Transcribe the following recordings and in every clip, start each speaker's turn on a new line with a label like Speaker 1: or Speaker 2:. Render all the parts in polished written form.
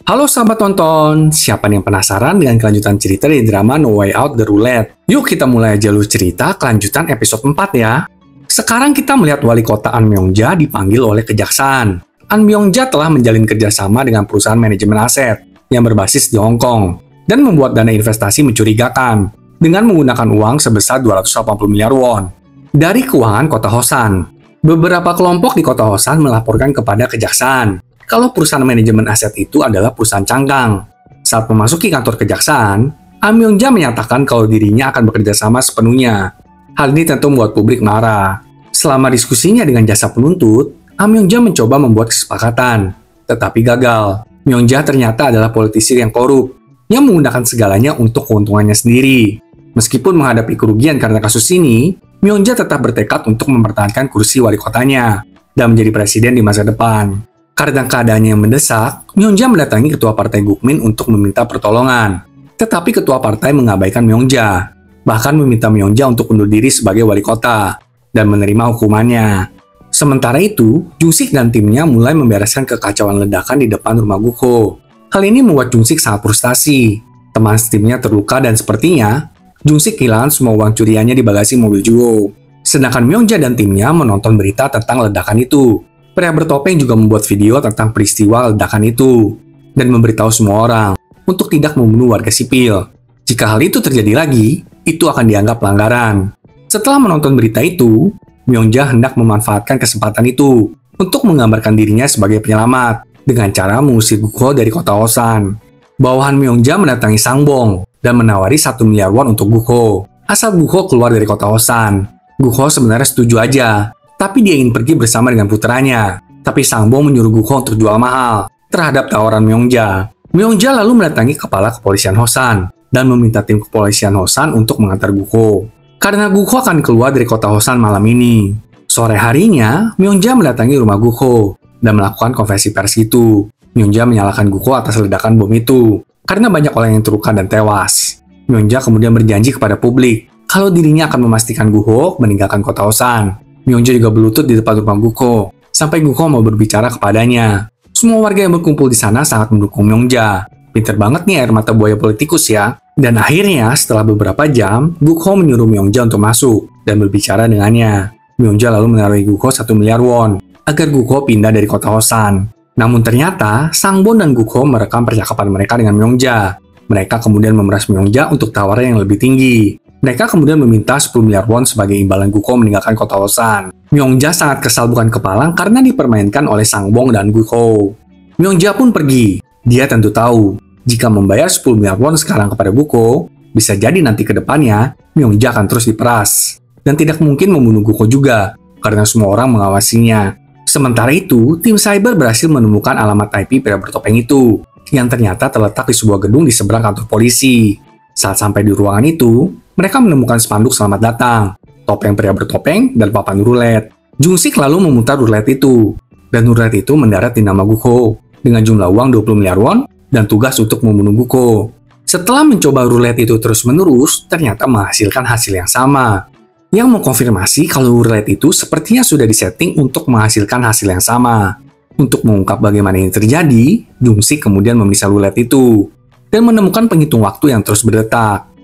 Speaker 1: Halo sahabat tonton, siapa nih yang penasaran dengan kelanjutan cerita dari drama No Way Out The Roulette? Yuk kita mulai jalur cerita kelanjutan episode 4 ya. Sekarang kita melihat wali kota An Myung-ja dipanggil oleh kejaksaan. An Myung-ja telah menjalin kerjasama dengan perusahaan manajemen aset yang berbasis di Hong Kong dan membuat dana investasi mencurigakan dengan menggunakan uang sebesar 280 miliar won dari keuangan kota Hosan. Beberapa kelompok di kota Hosan melaporkan kepada kejaksaan kalau perusahaan manajemen aset itu adalah perusahaan cangkang. Saat memasuki kantor kejaksaan, An Myung-ja menyatakan kalau dirinya akan bekerja sama sepenuhnya. Hal ini tentu membuat publik marah. Selama diskusinya dengan jasa penuntut, An Myung-ja mencoba membuat kesepakatan, tetapi gagal. Myung-ja ternyata adalah politisi yang korup, yang menggunakan segalanya untuk keuntungannya sendiri. Meskipun menghadapi kerugian karena kasus ini, Myung-ja tetap bertekad untuk mempertahankan kursi wali kotanya dan menjadi presiden di masa depan. Karena keadaannya yang mendesak, Myung-ja mendatangi ketua partai Gukmin untuk meminta pertolongan. Tetapi ketua partai mengabaikan Myung-ja, bahkan meminta Myung-ja untuk undur diri sebagai wali kota dan menerima hukumannya. Sementara itu, Jung-sik dan timnya mulai membereskan kekacauan ledakan di depan rumah Gukho. Hal ini membuat Jung-sik sangat frustasi. Teman timnya terluka dan sepertinya Jung-sik kehilangan semua uang curiannya di bagasi mobil Juho. Sedangkan Myung-ja dan timnya menonton berita tentang ledakan itu. Pria bertopeng juga membuat video tentang peristiwa ledakan itu dan memberitahu semua orang untuk tidak membunuh warga sipil. Jika hal itu terjadi lagi, itu akan dianggap pelanggaran. Setelah menonton berita itu, Myung-ja hendak memanfaatkan kesempatan itu untuk menggambarkan dirinya sebagai penyelamat dengan cara mengusir Gukho dari kota Hosan. Bawahan Myung-ja mendatangi Sangbong dan menawari 1 miliar won untuk Gukho asal Gukho keluar dari kota Hosan. Gukho sebenarnya setuju aja, tapi dia ingin pergi bersama dengan putranya. Tapi Sangbong menyuruh Gukho untuk jual mahal terhadap tawaran Myung-ja. Myung-ja lalu mendatangi kepala kepolisian Hosan dan meminta tim kepolisian Hosan untuk mengantar Gukho. Karena Gukho akan keluar dari kota Hosan malam ini. Sore harinya, Myung-ja mendatangi rumah Gukho dan melakukan konferensi pers itu. Myung-ja menyalahkan Gukho atas ledakan bom itu karena banyak orang yang terluka dan tewas. Myung-ja kemudian berjanji kepada publik kalau dirinya akan memastikan Gukho meninggalkan kota Hosan. Myung-ja juga berlutut di depan rumah Gukho, sampai Gukho mau berbicara kepadanya. Semua warga yang berkumpul di sana sangat mendukung Myung-ja. Pinter banget nih air mata buaya politikus ya. Dan akhirnya, setelah beberapa jam, Gukho menyuruh Myung-ja untuk masuk dan berbicara dengannya. Myung-ja lalu menaruhi Gukho 1 miliar won, agar Gukho pindah dari kota Hosan. Namun ternyata, Sangbong dan Gukho merekam percakapan mereka dengan Myung-ja. Mereka kemudian memeras Myung-ja untuk tawaran yang lebih tinggi. Mereka kemudian meminta 10 miliar won sebagai imbalan Gukho meninggalkan kota Hosan. Myung-ja sangat kesal bukan kepalang karena dipermainkan oleh Sangbong dan Gukho. Myung-ja pun pergi. Dia tentu tahu, jika membayar 10 miliar won sekarang kepada Gukho, bisa jadi nanti ke depannya, Myung-ja akan terus diperas. Dan tidak mungkin membunuh Gukho juga, karena semua orang mengawasinya. Sementara itu, tim cyber berhasil menemukan alamat IP pria bertopeng itu, yang ternyata terletak di sebuah gedung di seberang kantor polisi. Saat sampai di ruangan itu, mereka menemukan spanduk selamat datang, topeng pria bertopeng, dan papan roulette. Jung-sik lalu memutar roulette itu, dan roulette itu mendarat di nama Gukho, dengan jumlah uang 20 miliar won, dan tugas untuk membunuh Gukho. Setelah mencoba roulette itu terus-menerus, ternyata menghasilkan hasil yang sama, yang mengkonfirmasi kalau roulette itu sepertinya sudah disetting untuk menghasilkan hasil yang sama. Untuk mengungkap bagaimana ini terjadi, Jung-sik kemudian memisah roulette itu, dan menemukan penghitung waktu yang terus berdetak.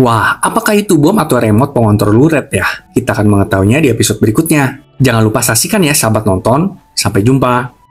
Speaker 1: Wah, apakah itu bom atau remote pengontrol roulette ya? Kita akan mengetahuinya di episode berikutnya. Jangan lupa saksikan ya sahabat nonton. Sampai jumpa.